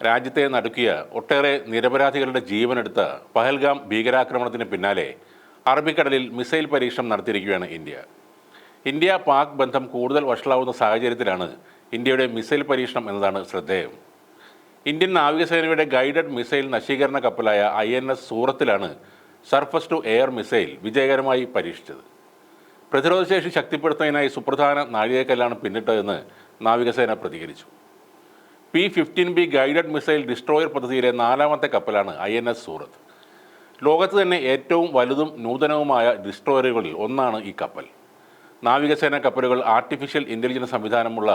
രാജ്യത്തെ നടുക്കിയ ഒട്ടേറെ നിരപരാധികളുടെ ജീവനെടുത്ത പഹൽഗാം ഭീകരാക്രമണത്തിന് പിന്നാലെ അറബിക്കടലിൽ മിസൈൽ പരീക്ഷണം നടത്തിയിരിക്കുകയാണ് ഇന്ത്യ പാക് ബന്ധം കൂടുതൽ വഷളാവുന്ന സാഹചര്യത്തിലാണ് ഇന്ത്യയുടെ മിസൈൽ പരീക്ഷണം എന്നതാണ് ശ്രദ്ധേയം. ഇന്ത്യൻ നാവികസേനയുടെ ഗൈഡഡ് മിസൈൽ നശീകരണ കപ്പലായ INS സൂറത്തിലാണ് സർഫസ് ടു എയർ മിസൈൽ വിജയകരമായി പരീക്ഷിച്ചത്. പ്രതിരോധശേഷി ശക്തിപ്പെടുത്തുന്നതിനായി സുപ്രധാന നാഴികക്കല്ലാണ് പിന്നിട്ടതെന്ന് നാവികസേന പ്രതികരിച്ചു. P-15B ഗൈഡഡ് മിസൈൽ ഡിസ്ട്രോയർ പദ്ധതിയിലെ 4ാമത്തെ കപ്പലാണ് INS സൂറത്ത്. ലോകത്ത് തന്നെ ഏറ്റവും വലുതും നൂതനവുമായ ഡിസ്ട്രോയറുകളിൽ ഒന്നാണ് ഈ കപ്പൽ. നാവികസേന കപ്പലുകൾ ആർട്ടിഫിഷ്യൽ ഇൻ്റലിജൻസ് സംവിധാനമുള്ള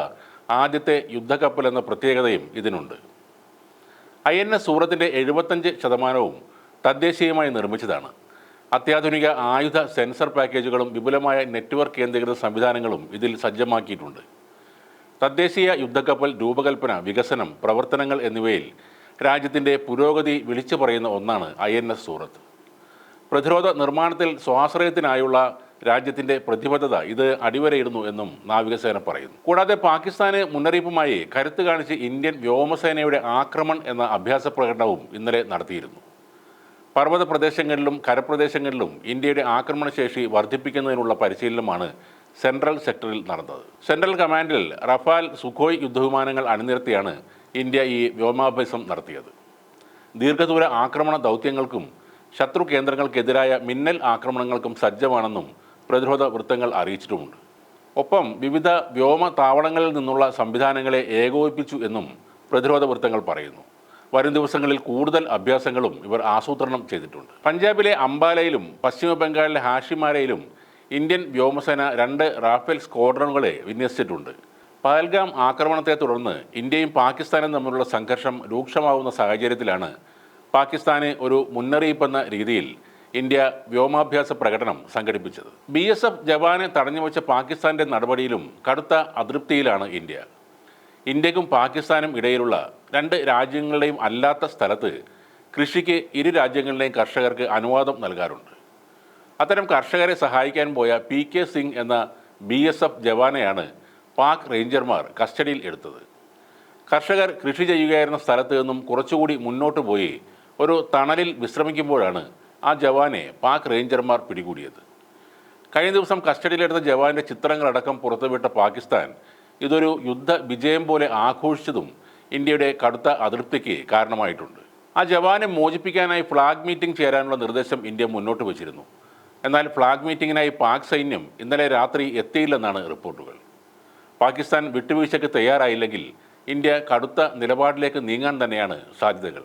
ആദ്യത്തെ യുദ്ധക്കപ്പൽ എന്ന പ്രത്യേകതയും ഇതിനുണ്ട്. INS സൂറത്തിൻ്റെ 75% തദ്ദേശീയമായി നിർമ്മിച്ചതാണ്. അത്യാധുനിക ആയുധ സെൻസർ പാക്കേജുകളും വിപുലമായ നെറ്റ്വർക്ക് കേന്ദ്രീകൃത സംവിധാനങ്ങളും ഇതിൽ സജ്ജമാക്കിയിട്ടുണ്ട്. തദ്ദേശീയ യുദ്ധക്കപ്പൽ രൂപകൽപ്പന, വികസനം, പ്രവർത്തനങ്ങൾ എന്നിവയിൽ രാജ്യത്തിൻ്റെ പുരോഗതി വിളിച്ചു പറയുന്ന ഒന്നാണ് INS സൂറത്ത്. പ്രതിരോധ നിർമ്മാണത്തിൽ സ്വാശ്രയത്തിനായുള്ള രാജ്യത്തിൻ്റെ പ്രതിബദ്ധത ഇത് അടിവരയിടുന്നു എന്നും നാവികസേന പറയുന്നു. കൂടാതെ പാകിസ്ഥാന് മുന്നറിയിപ്പുമായി കരുത്ത് കാണിച്ച് ഇന്ത്യൻ വ്യോമസേനയുടെ ആക്രമൺ എന്ന അഭ്യാസ പ്രകടനവും ഇന്നലെ നടത്തിയിരുന്നു. പർവ്വത പ്രദേശങ്ങളിലും കരപ്രദേശങ്ങളിലും ഇന്ത്യയുടെ ആക്രമണശേഷി വർദ്ധിപ്പിക്കുന്നതിനുള്ള പരിശീലനമാണ് സെൻട്രൽ സെക്ടറിൽ നടന്നത്. സെൻട്രൽ കമാൻഡിൽ റഫാൽ, സുഖോയ് യുദ്ധവിമാനങ്ങൾ അണിനിരത്തിയാണ് ഇന്ത്യ ഈ വ്യോമാഭ്യാസം നടത്തിയത്. ദീർഘദൂര ആക്രമണ ദൗത്യങ്ങൾക്കും ശത്രു കേന്ദ്രങ്ങൾക്കെതിരായ മിന്നൽ ആക്രമണങ്ങൾക്കും സജ്ജമാണെന്നും പ്രതിരോധ വൃത്തങ്ങൾ അറിയിച്ചിട്ടുമുണ്ട്. ഒപ്പം വിവിധ വ്യോമ താവളങ്ങളിൽ നിന്നുള്ള സംവിധാനങ്ങളെ ഏകോപിപ്പിച്ചു എന്നും പ്രതിരോധ വൃത്തങ്ങൾ പറയുന്നു. വരും ദിവസങ്ങളിൽ കൂടുതൽ അഭ്യാസങ്ങളും ഇവർ ആസൂത്രണം ചെയ്തിട്ടുണ്ട്. പഞ്ചാബിലെ അംബാലയിലും പശ്ചിമ ബംഗാളിലെ ഹാഷിമാരയിലും ഇന്ത്യൻ വ്യോമസേന 2 റാഫേൽ സ്ക്വാഡ്രണുകളെ വിന്യസിച്ചിട്ടുണ്ട്. പഹൽഗാം ആക്രമണത്തെ തുടർന്ന് ഇന്ത്യയും പാകിസ്ഥാനും തമ്മിലുള്ള സംഘർഷം രൂക്ഷമാവുന്ന സാഹചര്യത്തിലാണ് പാകിസ്ഥാന് ഒരു മുന്നറിയിപ്പെന്ന രീതിയിൽ ഇന്ത്യ വ്യോമാഭ്യാസ പ്രകടനം സംഘടിപ്പിച്ചത്. BSF ജവാനെ തടഞ്ഞുവെച്ച പാകിസ്ഥാൻ്റെ നടപടിയിലും കടുത്ത അതൃപ്തിയിലാണ് ഇന്ത്യ. ഇന്ത്യക്കും പാകിസ്ഥാനും ഇടയിലുള്ള 2 രാജ്യങ്ങളുടെയും അല്ലാത്ത സ്ഥലത്ത് കൃഷിക്ക് ഇരു രാജ്യങ്ങളിലെയും കർഷകർക്ക് അനുവാദം നൽകാറുണ്ട്. അത്തരം കർഷകരെ സഹായിക്കാൻ പോയ PK സിംഗ് എന്ന BSF ജവാനെയാണ് പാക് റേഞ്ചർമാർ കസ്റ്റഡിയിൽ എടുത്തത്. കർഷകർ കൃഷി ചെയ്യുകയായിരുന്ന സ്ഥലത്ത് നിന്നും കുറച്ചുകൂടി മുന്നോട്ട് പോയി ഒരു തണലിൽ വിശ്രമിക്കുമ്പോഴാണ് ആ ജവാനെ പാക് റേഞ്ചർമാർ പിടികൂടിയത്. കഴിഞ്ഞ ദിവസം കസ്റ്റഡിയിലെടുത്ത ജവാന്റെ ചിത്രങ്ങളടക്കം പുറത്തുവിട്ട പാകിസ്ഥാൻ ഇതൊരു യുദ്ധ വിജയം പോലെ ആഘോഷിച്ചതും ഇന്ത്യയുടെ കടുത്ത അതൃപ്തിക്ക് കാരണമായിട്ടുണ്ട്. ആ ജവാനെ മോചിപ്പിക്കാനായി ഫ്ലാഗ് മീറ്റിംഗ് ചേരാനുള്ള നിർദ്ദേശം ഇന്ത്യ മുന്നോട്ട് വച്ചിരുന്നു. എന്നാൽ ഫ്ലാഗ് മീറ്റിങ്ങിനായി പാക് സൈന്യം ഇന്നലെ രാത്രി എത്തിയില്ലെന്നാണ് റിപ്പോർട്ടുകൾ. പാകിസ്ഥാൻ വിട്ടുവീഴ്ചയ്ക്ക് തയ്യാറായില്ലെങ്കിൽ ഇന്ത്യ കടുത്ത നിലപാടിലേക്ക് നീങ്ങാൻ തന്നെയാണ് സാധ്യതകൾ.